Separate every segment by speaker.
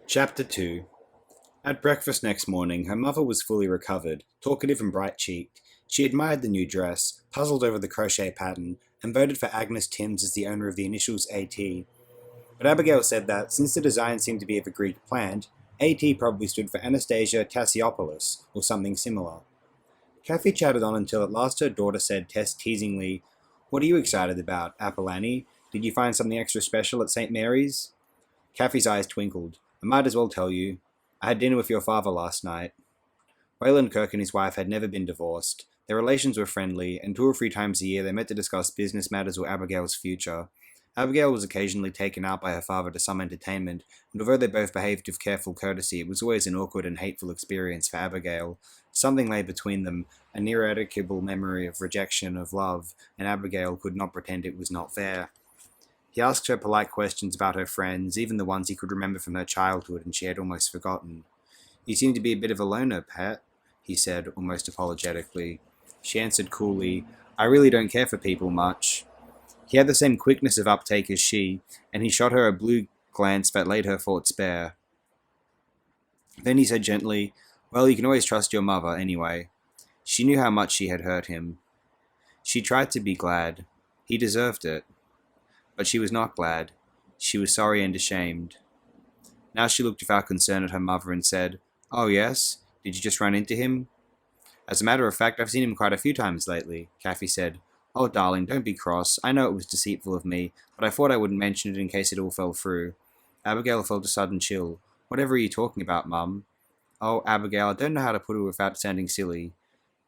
Speaker 1: Chapter 2. At breakfast next morning, her mother was fully recovered, talkative and bright-cheeked. She admired the new dress, puzzled over the crochet pattern, and voted for Agnes Timms as the owner of the initials AT. But Abigail said that, since the design seemed to be of a Greek plant, AT probably stood for Anastasia Tassiopolis, or something similar. Kathy chatted on until at last her daughter said teasingly, "What are you excited about, Apple Annie? Did you find something extra special at St. Mary's?" Kathy's eyes twinkled. "I might as well tell you. I had dinner with your father last night." Wayland Kirk and his wife had never been divorced. Their relations were friendly, and 2 or 3 times a year they met to discuss business matters or Abigail's future. Abigail was occasionally taken out by her father to some entertainment, and although they both behaved with careful courtesy, it was always an awkward and hateful experience for Abigail. Something lay between them, an ineradicable memory of rejection of love, and Abigail could not pretend it was not there. He asked her polite questions about her friends, even the ones he could remember from her childhood and she had almost forgotten. "You seem to be a bit of a loner, Pat," he said, almost apologetically. She answered coolly, "I really don't care for people much." He had the same quickness of uptake as she, and he shot her a blue glance that laid her thoughts bare. Then he said gently, "Well, you can always trust your mother, anyway." She knew how much she had hurt him. She tried to be glad. He deserved it. But she was not glad. She was sorry and ashamed. Now she looked without concern at her mother and said, "Oh yes? Did you just run into him?" "As a matter of fact, I've seen him quite a few times lately," Kathy said. "Oh, darling, don't be cross. I know it was deceitful of me, but I thought I wouldn't mention it in case it all fell through." Abigail felt a sudden chill. "Whatever are you talking about, Mum?" "Oh, Abigail, I don't know how to put it without sounding silly.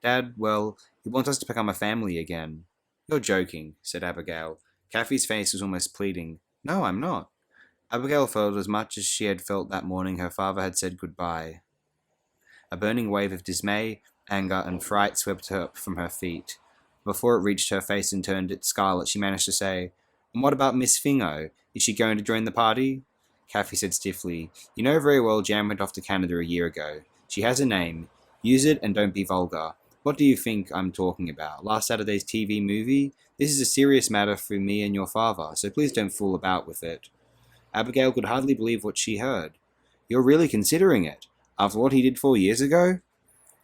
Speaker 1: Dad, well, he wants us to become a family again." "You're joking," said Abigail. Kathy's face was almost pleading. "No, I'm not." Abigail felt as much as she had felt that morning her father had said goodbye. A burning wave of dismay, anger, and fright swept her from her feet. Before it reached her face and turned it scarlet, she managed to say, "And what about Miss Fingo? Is she going to join the party?" Kathy said stiffly, "You know very well Jan went off to Canada a year ago. She has a name. Use it and don't be vulgar. What do you think I'm talking about? Last Saturday's TV movie? This is a serious matter for me and your father, so please don't fool about with it." Abigail could hardly believe what she heard. "You're really considering it? After what he did 4 years ago?"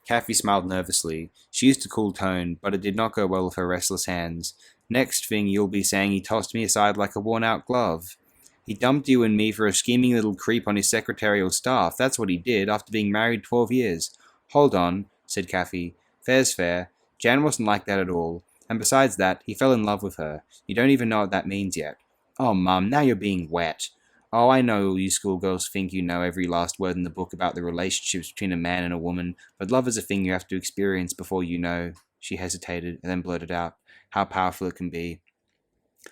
Speaker 1: Kathy smiled nervously. She used a cool tone, but it did not go well with her restless hands. "Next thing you'll be saying he tossed me aside like a worn-out glove. He dumped you and me for a scheming little creep on his secretarial staff. That's what he did, after being married 12 years. "Hold on," said Kathy. "Fair's fair. Jan wasn't like that at all. And besides that, he fell in love with her. You don't even know what that means yet." "Oh, Mum, now you're being wet." "Oh, I know you schoolgirls think you know every last word in the book about the relationships between a man and a woman, but love is a thing you have to experience before you know." She hesitated, and then blurted out, "How powerful it can be."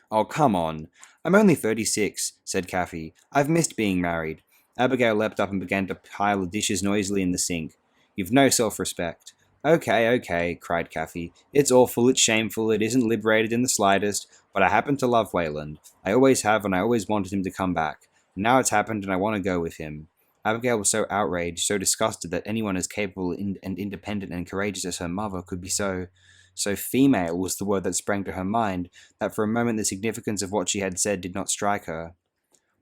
Speaker 1: "Oh, come on. I'm only 36, said Kathy. "I've missed being married." Abigail leapt up and began to pile the dishes noisily in the sink. "You've no self-respect." Okay, cried Kathy. "It's awful, it's shameful, it isn't liberated in the slightest, but I happen to love Wayland. I always have, and I always wanted him to come back. Now it's happened, and I want to go with him." Abigail was so outraged, so disgusted that anyone as capable and independent and courageous as her mother could be so female was the word that sprang to her mind, that for a moment the significance of what she had said did not strike her.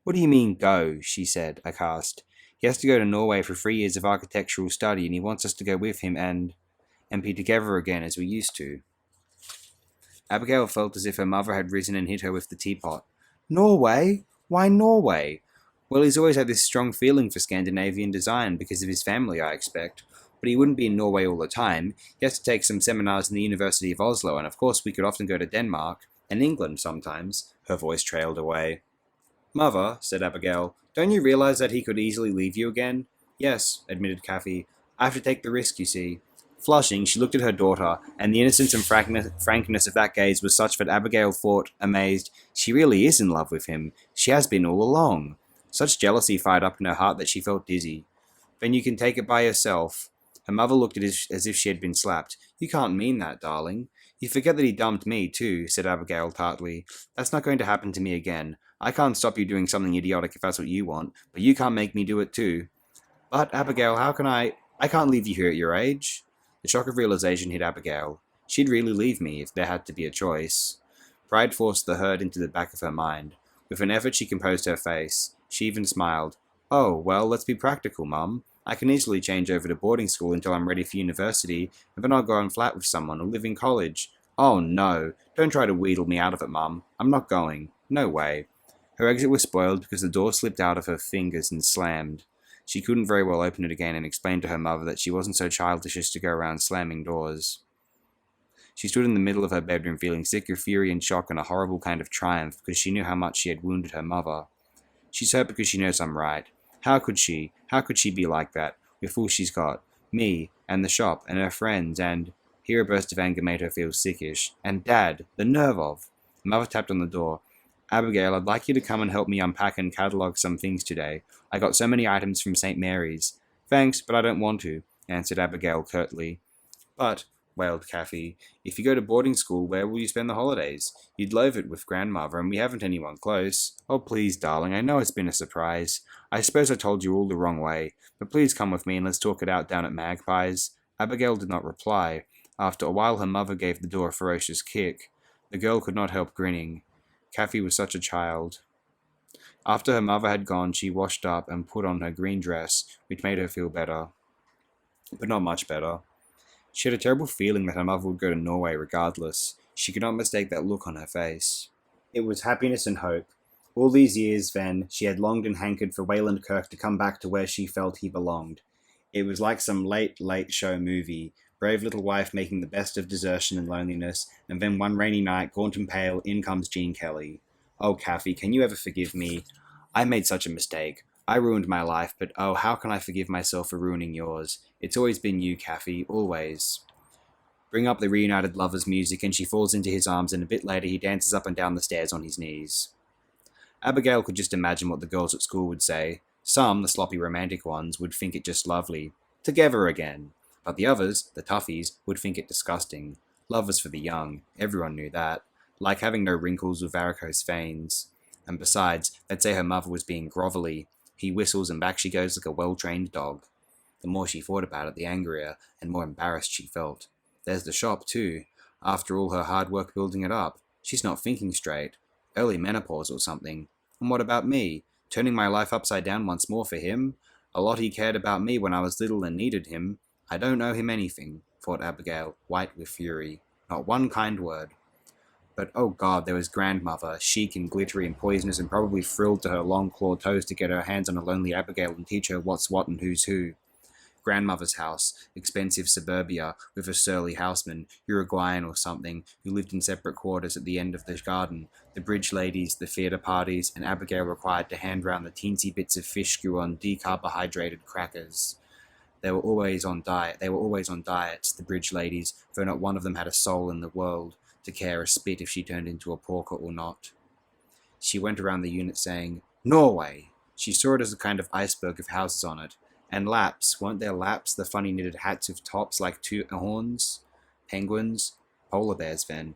Speaker 1: "What do you mean, go?" she said, aghast. "He has to go to Norway for 3 years of architectural study, and he wants us to go with him and be together again as we used to." Abigail felt as if her mother had risen and hit her with the teapot. "Norway? Why Norway?" "Well, he's always had this strong feeling for Scandinavian design, because of his family, I expect. But he wouldn't be in Norway all the time. He has to take some seminars in the University of Oslo, and of course we could often go to Denmark, and England sometimes." Her voice trailed away. "Mother," said Abigail, "don't you realize that he could easily leave you again?" "Yes," admitted Kathy. "I have to take the risk, you see." Flushing, she looked at her daughter, and the innocence and frankness of that gaze was such that Abigail thought, amazed, she really is in love with him. She has been all along. Such jealousy fired up in her heart that she felt dizzy. "Then you can take it by yourself." Her mother looked at it as if she had been slapped. "You can't mean that, darling." "You forget that he dumped me, too," said Abigail tartly. "That's not going to happen to me again. I can't stop you doing something idiotic if that's what you want, but you can't make me do it too." "But, Abigail, how can I can't leave you here at your age." The shock of realization hit Abigail. She'd really leave me if there had to be a choice. Pride forced the hurt into the back of her mind. With an effort she composed her face. She even smiled. Oh, well, let's be practical, Mum. I can easily change over to boarding school until I'm ready for university, and then I'll go and flat with someone or live in college. Oh, no. Don't try to wheedle me out of it, Mum. I'm not going. No way. Her exit was spoiled because the door slipped out of her fingers and slammed. She couldn't very well open it again and explain to her mother that she wasn't so childish as to go around slamming doors. She stood in the middle of her bedroom feeling sick of fury and shock and a horrible kind of triumph because she knew how much she had wounded her mother. She's hurt because she knows I'm right. How could she? How could she be like that, with all she's got? Me, and the shop, and her friends, and... Here a burst of anger made her feel sickish. And Dad! The nerve of! Mother tapped on the door. Abigail, I'd like you to come and help me unpack and catalogue some things today. I got so many items from St. Mary's. Thanks, but I don't want to, answered Abigail curtly. But, wailed Kathy, if you go to boarding school, where will you spend the holidays? You'd loathe it with grandmother, and we haven't anyone close. Oh, please, darling, I know it's been a surprise. I suppose I told you all the wrong way, but please come with me and let's talk it out down at Magpie's. Abigail did not reply. After a while, her mother gave the door a ferocious kick. The girl could not help grinning. Kathy was such a child. After her mother had gone, she washed up and put on her green dress, which made her feel better. But not much better. She had a terrible feeling that her mother would go to Norway regardless. She could not mistake that look on her face. It was happiness and hope. All these years, then, she had longed and hankered for Wayland Kirk to come back to where she felt he belonged. It was like some late, late show movie. Brave little wife making the best of desertion and loneliness, and then one rainy night, gaunt and pale, in comes Gene Kelly. Oh, Kathy, can you ever forgive me? I made such a mistake. I ruined my life, but oh, how can I forgive myself for ruining yours? It's always been you, Kathy, always. Bring up the reunited lovers' music, and she falls into his arms, and a bit later he dances up and down the stairs on his knees. Abigail could just imagine what the girls at school would say. Some, the sloppy romantic ones, would think it just lovely. Together again. But the others, the toughies, would think it disgusting. Love was for the young. Everyone knew that. Like having no wrinkles or varicose veins. And besides, they'd say her mother was being grovelly. He whistles and back she goes like a well-trained dog. The more she thought about it, the angrier and more embarrassed she felt. There's the shop, too. After all her hard work building it up, she's not thinking straight. Early menopause or something. And what about me? Turning my life upside down once more for him? A lot he cared about me when I was little and needed him. I don't owe him anything, thought Abigail, white with fury. Not one kind word. But oh God, there was grandmother, chic and glittery and poisonous and probably thrilled to her long clawed toes to get her hands on a lonely Abigail and teach her what's what and who's who. Grandmother's house, expensive suburbia, with a surly houseman, Uruguayan or something, who lived in separate quarters at the end of the garden, the bridge ladies, the theatre parties, and Abigail required to hand round the teensy bits of fish stew on decarbohydrated crackers. They were always on diets, the bridge ladies, though not one of them had a soul in the world, to care a spit if she turned into a porker or not. She went around the unit saying, Norway! She saw it as a kind of iceberg of houses on it. And laps, weren't there laps, the funny knitted hats with tops like two horns? Penguins? Polar bears, then.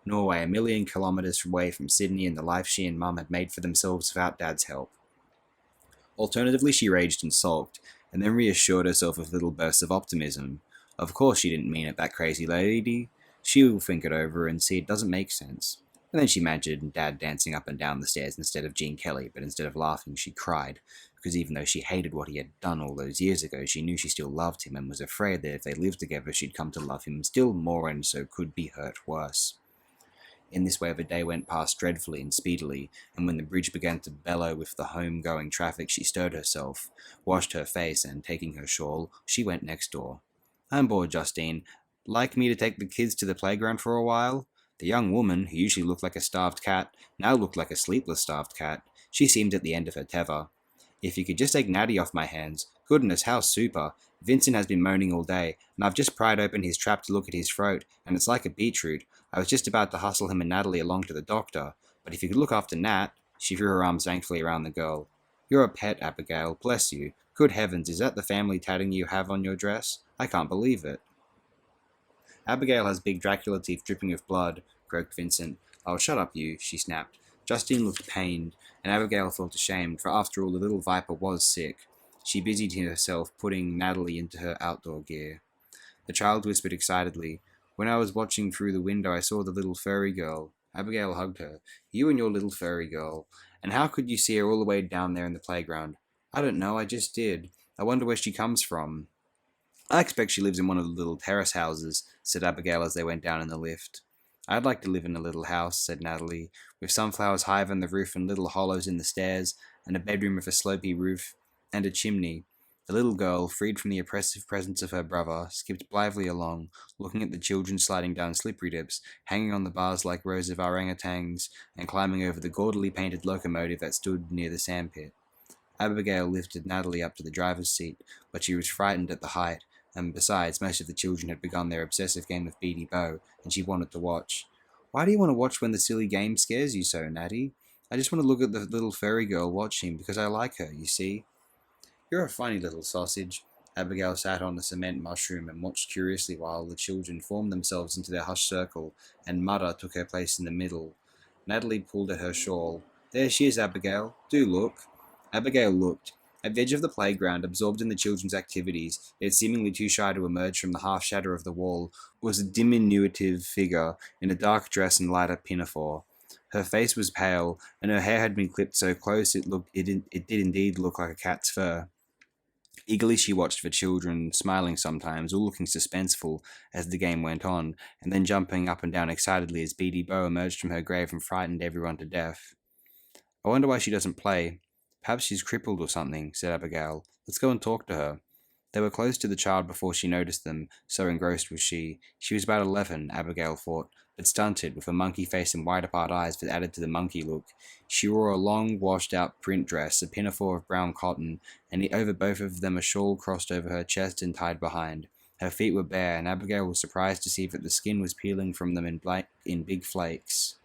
Speaker 1: Norway, 1,000,000 kilometres away from Sydney and the life she and Mum had made for themselves without Dad's help. Alternatively, she raged and sulked, and then reassured herself with little bursts of optimism. Of course she didn't mean it, that crazy lady. She will think it over and see it doesn't make sense. And then she imagined Dad dancing up and down the stairs instead of Gene Kelly, but instead of laughing, she cried, because even though she hated what he had done all those years ago, she knew she still loved him and was afraid that if they lived together, she'd come to love him still more and so could be hurt worse. In this way, the day went past dreadfully and speedily, and when the bridge began to bellow with the home-going traffic, she stirred herself, washed her face, and, taking her shawl, she went next door. I'm bored, Justine. Like me to take the kids to the playground for a while? The young woman, who usually looked like a starved cat, now looked like a sleepless starved cat. She seemed at the end of her tether. If you could just take Natty off my hands. Goodness, how super. Vincent has been moaning all day, and I've just pried open his trap to look at his throat, and it's like a beetroot. I was just about to hustle him and Natalie along to the doctor, but if you could look after Nat... She threw her arms thankfully around the girl. You're a pet, Abigail. Bless you. Good heavens, is that the family tatting you have on your dress? I can't believe it. Abigail has big Dracula teeth dripping with blood, croaked Vincent. Oh, shut up, you, she snapped. Justine looked pained, and Abigail felt ashamed, for after all the little viper was sick. She busied herself putting Natalie into her outdoor gear. The child whispered excitedly, When I was watching through the window I saw the little furry girl. Abigail hugged her. You and your little furry girl. And how could you see her all the way down there in the playground? I don't know, I just did. I wonder where she comes from. I expect she lives in one of the little terrace houses, said Abigail as they went down in the lift. I'd like to live in a little house, said Natalie, with sunflowers high on the roof and little hollows in the stairs, and a bedroom with a slopey roof, and a chimney. The little girl, freed from the oppressive presence of her brother, skipped blithely along, looking at the children sliding down slippery dips, hanging on the bars like rows of orangutans, and climbing over the gaudily painted locomotive that stood near the sandpit. Abigail lifted Natalie up to the driver's seat, but she was frightened at the height, and besides, most of the children had begun their obsessive game of Beatie and she wanted to watch. Why do you want to watch when the silly game scares you so, Natty? I just want to look at the little furry girl watching because I like her, you see. You're a funny little sausage. Abigail sat on a cement mushroom and watched curiously while the children formed themselves into their hushed circle, and Mudder took her place in the middle. Natalie pulled at her shawl. There she is, Abigail. Do look. Abigail looked. At the edge of the playground, absorbed in the children's activities, yet seemingly too shy to emerge from the half-shadow of the wall, was a diminutive figure in a dark dress and lighter pinafore. Her face was pale, and her hair had been clipped so close it did indeed look like a cat's fur. Eagerly she watched the children, smiling sometimes, all looking suspenseful as the game went on, and then jumping up and down excitedly as Beatie Bow emerged from her grave and frightened everyone to death. I wonder why she doesn't play. Perhaps she's crippled or something, said Abigail. Let's go and talk to her. They were close to the child before she noticed them, so engrossed was she. She was about 11, Abigail thought, but stunted, with a monkey face and wide-apart eyes that added to the monkey look. She wore a long, washed-out print dress, a pinafore of brown cotton, and over both of them a shawl crossed over her chest and tied behind. Her feet were bare, and Abigail was surprised to see that the skin was peeling from them in big flakes.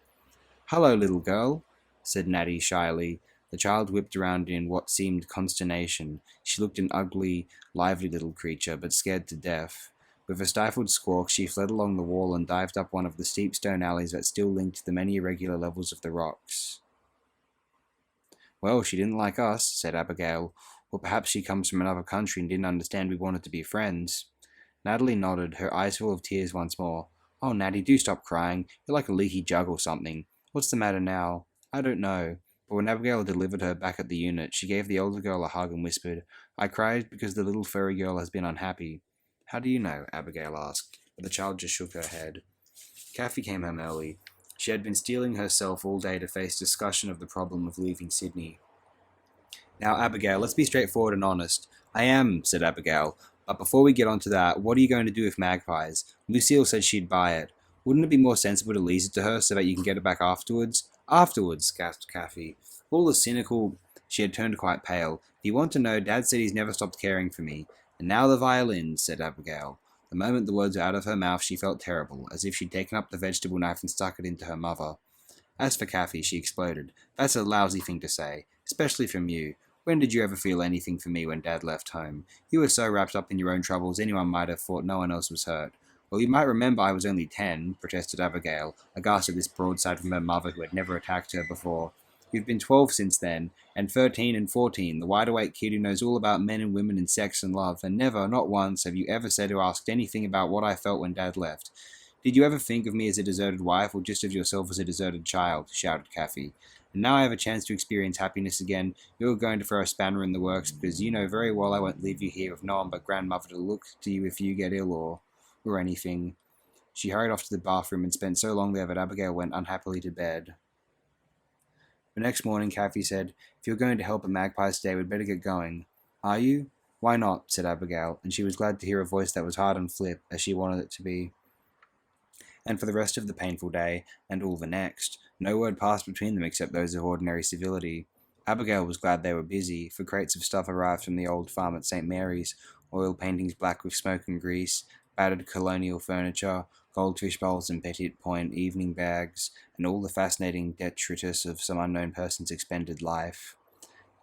Speaker 1: "Hello, little girl," said Natty shyly. The child whipped around in what seemed consternation. She looked an ugly, lively little creature, but scared to death. With a stifled squawk, she fled along the wall and dived up one of the steep stone alleys that still linked the many irregular levels of the rocks. "Well, she didn't like us," said Abigail. "Or perhaps she comes from another country and didn't understand we wanted to be friends." Natalie nodded, her eyes full of tears once more. "Oh, Natty, do stop crying. You're like a leaky jug or something. What's the matter now?" "I don't know." But when Abigail delivered her back at the unit, she gave the older girl a hug and whispered, "I cried because the little furry girl has been unhappy." "How do you know?" Abigail asked, but the child just shook her head. Kathy came home early. She had been steeling herself all day to face discussion of the problem of leaving Sydney. "Now, Abigail, let's be straightforward and honest." "I am," said Abigail. "But before we get on to that, what are you going to do with Magpies? Lucille said she'd buy it. Wouldn't it be more sensible to lease it to her so that you can get it back afterwards?" "Afterwards," gasped Kathy. All the cynical, she had turned quite pale. "If you want to know, Dad said he's never stopped caring for me." "And now the violins," said Abigail. The moment the words were out of her mouth, she felt terrible, as if she'd taken up the vegetable knife and stuck it into her mother. As for Kathy, she exploded. "That's a lousy thing to say, especially from you. When did you ever feel anything for me when Dad left home? You were so wrapped up in your own troubles anyone might have thought no one else was hurt." "Well, you might remember I was only 10, protested Abigail, aghast at this broadside from her mother who had never attacked her before. "You've been 12 since then, and 13 and 14, the wide-awake kid who knows all about men and women and sex and love, and never, not once, have you ever said or asked anything about what I felt when Dad left. Did you ever think of me as a deserted wife, or just of yourself as a deserted child?" shouted Kathy. "And now I have a chance to experience happiness again, you're going to throw a spanner in the works, because you know very well I won't leave you here with no one but grandmother to look to you if you get ill or anything." She hurried off to the bathroom and spent so long there that Abigail went unhappily to bed. The next morning, Kathy said, "If you're going to help at Magpies today, we'd better get going." "Are you?" "Why not?" said Abigail, and she was glad to hear a voice that was hard and flip, as she wanted it to be. And for the rest of the painful day, and all the next, no word passed between them except those of ordinary civility. Abigail was glad they were busy, for crates of stuff arrived from the old farm at St. Mary's, oil paintings black with smoke and grease, battered colonial furniture, goldfish bowls and Petit Point evening bags, and all the fascinating detritus of some unknown person's expended life.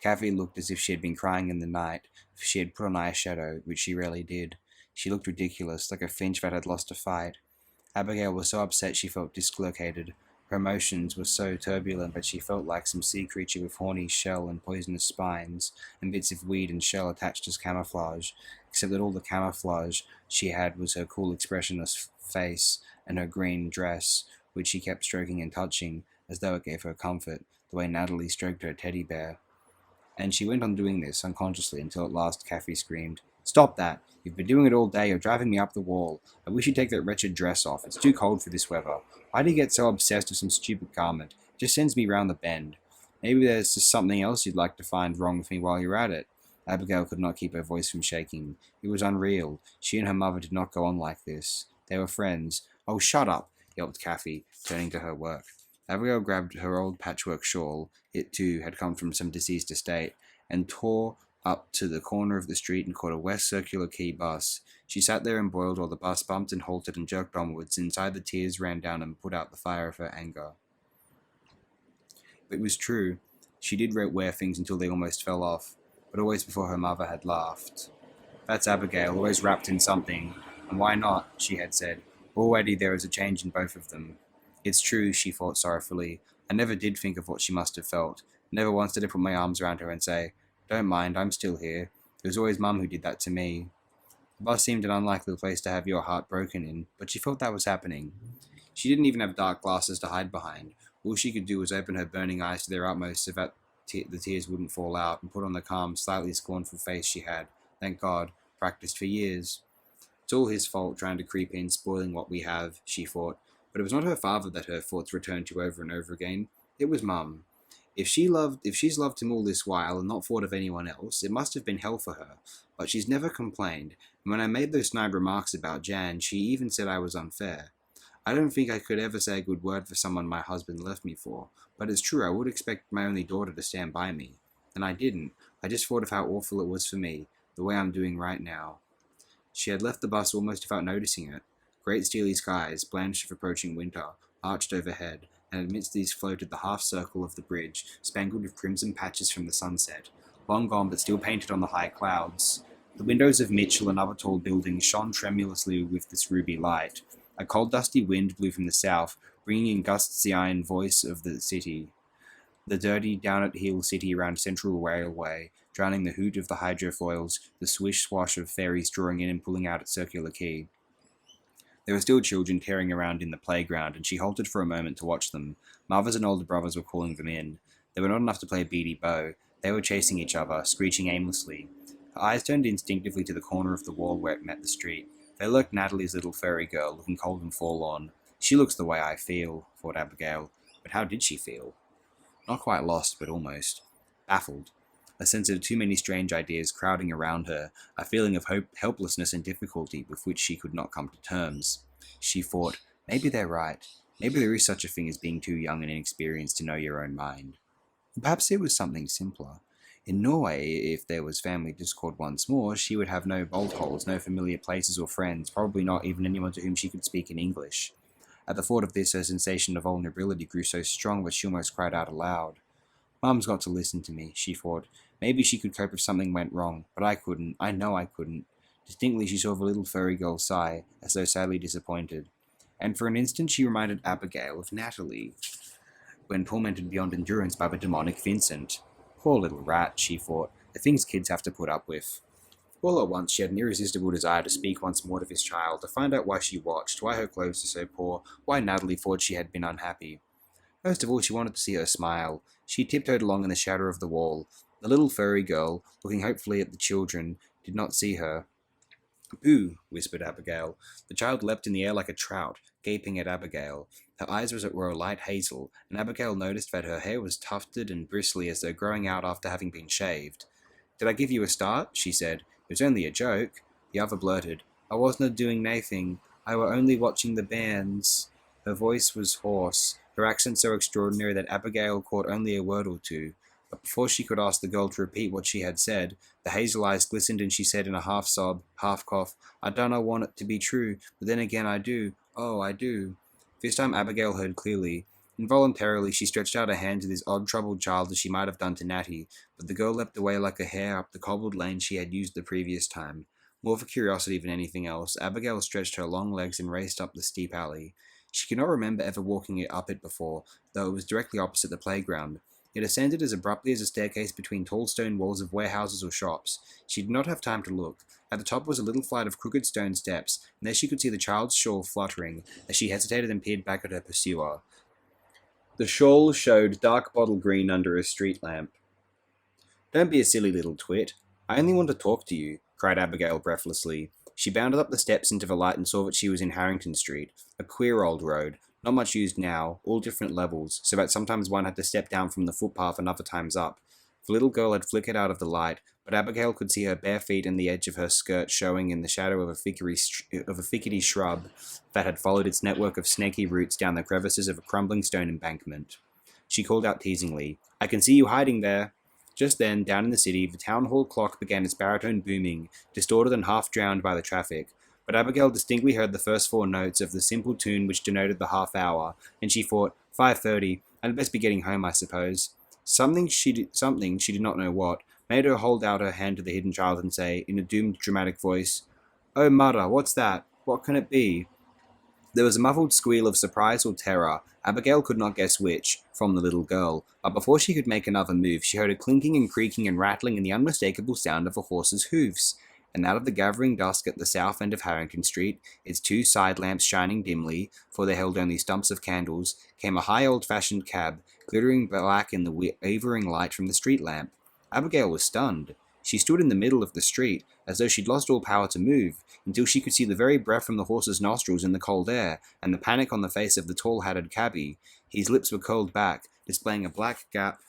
Speaker 1: Kathy looked as if she had been crying in the night, for she had put on eyeshadow, which she rarely did. She looked ridiculous, like a finch that had lost a fight. Abigail was so upset she felt dislocated. Her emotions were so turbulent that she felt like some sea creature with horny shell and poisonous spines, and bits of weed and shell attached as camouflage, except that all the camouflage she had was her cool expressionless face and her green dress, which she kept stroking and touching, as though it gave her comfort, the way Natalie stroked her teddy bear. and she went on doing this unconsciously until at last Kathy screamed, "Stop that! You've been doing it all day. You're driving me up the wall. I wish you'd take that wretched dress off. It's too cold for this weather. Why do you get so obsessed with some stupid garment? It just sends me round the bend. Maybe there's just something else you'd like to find wrong with me while you're at it." Abigail could not keep her voice from shaking. It was unreal. She and her mother did not go on like this. They were friends. "Oh, shut up!" yelped Kathy, turning to her work. Abigail grabbed her old patchwork shawl, it too had come from some deceased estate, and tore up to the corner of the street and caught a West Circular Quay bus. She sat there and boiled while the bus bumped and halted and jerked onwards. Inside, the tears ran down and put out the fire of her anger. It was true. She did wear things until they almost fell off, but always before her mother had laughed. "That's Abigail, always wrapped in something. And why not?" she had said. Already there was a change in both of them. It's true, she thought sorrowfully. I never did think of what she must have felt. Never once did I put my arms around her and say, "Don't mind, I'm still here." It was always Mum who did that to me. The bus seemed an unlikely place to have your heart broken in, but she felt that was happening. She didn't even have dark glasses to hide behind. All she could do was open her burning eyes to their utmost so that the tears wouldn't fall out, and put on the calm, slightly scornful face she had, thank God, practiced for years. It's all his fault, trying to creep in, spoiling what we have, she thought. But it was not her father that her thoughts returned to over and over again. It was Mum. If she's loved him all this while and not thought of anyone else, it must have been hell for her. But she's never complained, and when I made those snide remarks about Jan, she even said I was unfair. I don't think I could ever say a good word for someone my husband left me for, but it's true I would expect my only daughter to stand by me. And I didn't. I just thought of how awful it was for me, the way I'm doing right now. She had left the bus almost without noticing it. Great steely skies, blanched with approaching winter, arched overhead, and amidst these floated the half-circle of the bridge, spangled with crimson patches from the sunset, long gone but still painted on the high clouds. The windows of Mitchell and other tall buildings shone tremulously with this ruby light. A cold dusty wind blew from the south, bringing in gusts the iron voice of the city. The dirty, down-at-heel city around Central Railway, drowning the hoot of the hydrofoils, the swish-swash of ferries drawing in and pulling out at Circular Quay. There were still children tearing around in the playground, and she halted for a moment to watch them. Mothers and older brothers were calling them in. They were not enough to play Beatie Bow. They were chasing each other, screeching aimlessly. Her eyes turned instinctively to the corner of the wall where it met the street. There lurked Natalie's little furry girl, looking cold and forlorn. She looks the way I feel, thought Abigail. But how did she feel? Not quite lost, but almost. Baffled. A sense of too many strange ideas crowding around her, a feeling of helplessness and difficulty with which she could not come to terms. She thought, maybe they're right. Maybe there is such a thing as being too young and inexperienced to know your own mind. Perhaps it was something simpler. In Norway, if there was family discord once more, she would have no bolt holes, no familiar places or friends, probably not even anyone to whom she could speak in English. At the thought of this, her sensation of vulnerability grew so strong that she almost cried out aloud. Mum's got to listen to me, she thought. Maybe she could cope if something went wrong, but I couldn't. I know I couldn't. Distinctly she saw the little furry girl sigh, as though sadly disappointed. And for an instant she reminded Abigail of Natalie, when tormented beyond endurance by the demonic Vincent. Poor little rat, she thought, the things kids have to put up with. All at once she had an irresistible desire to speak once more to this child, to find out why she watched, why her clothes were so poor, why Natalie thought she had been unhappy. Most of all, she wanted to see her smile. She tiptoed along in the shadow of the wall. The little furry girl, looking hopefully at the children, did not see her. "Boo," whispered Abigail. The child leapt in the air like a trout, gaping at Abigail. Her eyes were a light hazel, and Abigail noticed that her hair was tufted and bristly as though growing out after having been shaved. "Did I give you a start?" she said. "It was only a joke." The other blurted, "I wasna doing naething. I were only watching the bands." Her voice was hoarse, her accent so extraordinary that Abigail caught only a word or two. But before she could ask the girl to repeat what she had said, the hazel eyes glistened and she said in a half-sob, half-cough, "I dunna want it to be true, but then again I do. Oh, I do." This time Abigail heard clearly. Involuntarily she stretched out a hand to this odd troubled child as she might have done to Natty, but the girl leapt away like a hare up the cobbled lane she had used the previous time. More for curiosity than anything else, Abigail stretched her long legs and raced up the steep alley. She could not remember ever walking up it before, though it was directly opposite the playground. It ascended as abruptly as a staircase between tall stone walls of warehouses or shops. She did not have time to look. At the top was a little flight of crooked stone steps, and there she could see the child's shawl fluttering, as she hesitated and peered back at her pursuer. The shawl showed dark bottle green under a street lamp. "Don't be a silly little twit. I only want to talk to you," cried Abigail breathlessly. She bounded up the steps into the light and saw that she was in Harrington Street, a queer old road, not much used now, all different levels, so that sometimes one had to step down from the footpath and other times up. The little girl had flickered out of the light, but Abigail could see her bare feet and the edge of her skirt showing in the shadow of a thickety shrub that had followed its network of snaky roots down the crevices of a crumbling stone embankment. She called out teasingly, "I can see you hiding there." Just then, down in the city, the town hall clock began its baritone booming, distorted and half drowned by the traffic. But Abigail distinctly heard the first four notes of the simple tune which denoted the half hour, and she thought, 5:30, I'd best be getting home, I suppose. Something, she did not know what, made her hold out her hand to the hidden child and say, in a doomed dramatic voice, "Oh, mother, what's that? What can it be?" There was a muffled squeal of surprise or terror, Abigail could not guess which, from the little girl, but before she could make another move she heard a clinking and creaking and rattling and the unmistakable sound of a horse's hoofs, and out of the gathering dusk at the south end of Harrington Street, its two side lamps shining dimly, for they held only stumps of candles, came a high old-fashioned cab, glittering black in the wavering light from the street lamp. Abigail was stunned. She stood in the middle of the street, as though she'd lost all power to move, until she could see the very breath from the horse's nostrils in the cold air, and the panic on the face of the tall-hatted cabby. His lips were curled back, displaying a black gap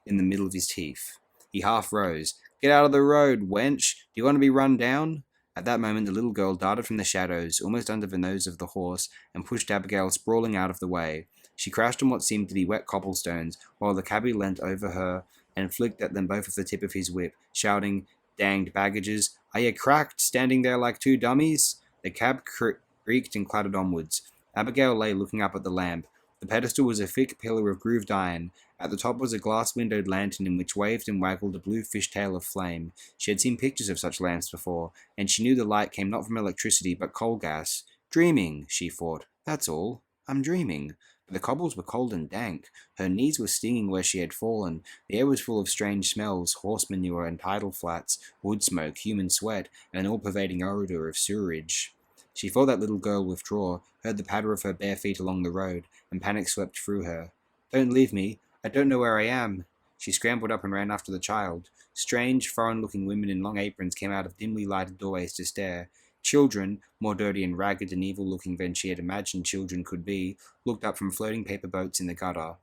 Speaker 1: in the middle of his teeth. He half rose. "Get out of the road, wench! Do you want to be run down?" At that moment the little girl darted from the shadows, almost under the nose of the horse, and pushed Abigail sprawling out of the way. She crashed on what seemed to be wet cobblestones, while the cabby leant over her and flicked at them both with the tip of his whip, shouting, "Danged baggages! Are ye cracked, standing there like two dummies?" The cab creaked and clattered onwards. Abigail lay looking up at the lamp. The pedestal was a thick pillar of grooved iron. At the top was a glass-windowed lantern in which waved and waggled a blue fishtail of flame. She had seen pictures of such lamps before, and she knew the light came not from electricity but coal gas. "Dreaming," she thought. "That's all. I'm dreaming." But the cobbles were cold and dank. Her knees were stinging where she had fallen. The air was full of strange smells, horse manure and tidal flats, wood smoke, human sweat, and an all-pervading odor of sewerage. She felt that little girl withdraw, heard the patter of her bare feet along the road, and panic swept through her. "Don't leave me. I don't know where I am." She scrambled up and ran after the child. Strange, foreign-looking women in long aprons came out of dimly lighted doorways to stare. Children, more dirty and ragged and evil-looking than she had imagined children could be, looked up from floating paper boats in the gutter.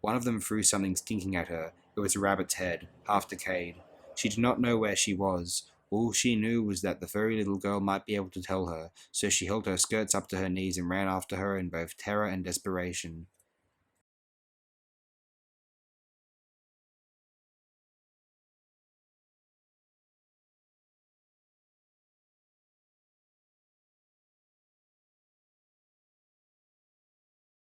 Speaker 1: One of them threw something stinking at her. It was a rabbit's head, half decayed. She did not know where she was. All she knew was that the furry little girl might be able to tell her, so she held her skirts up to her knees and ran after her in both terror and desperation.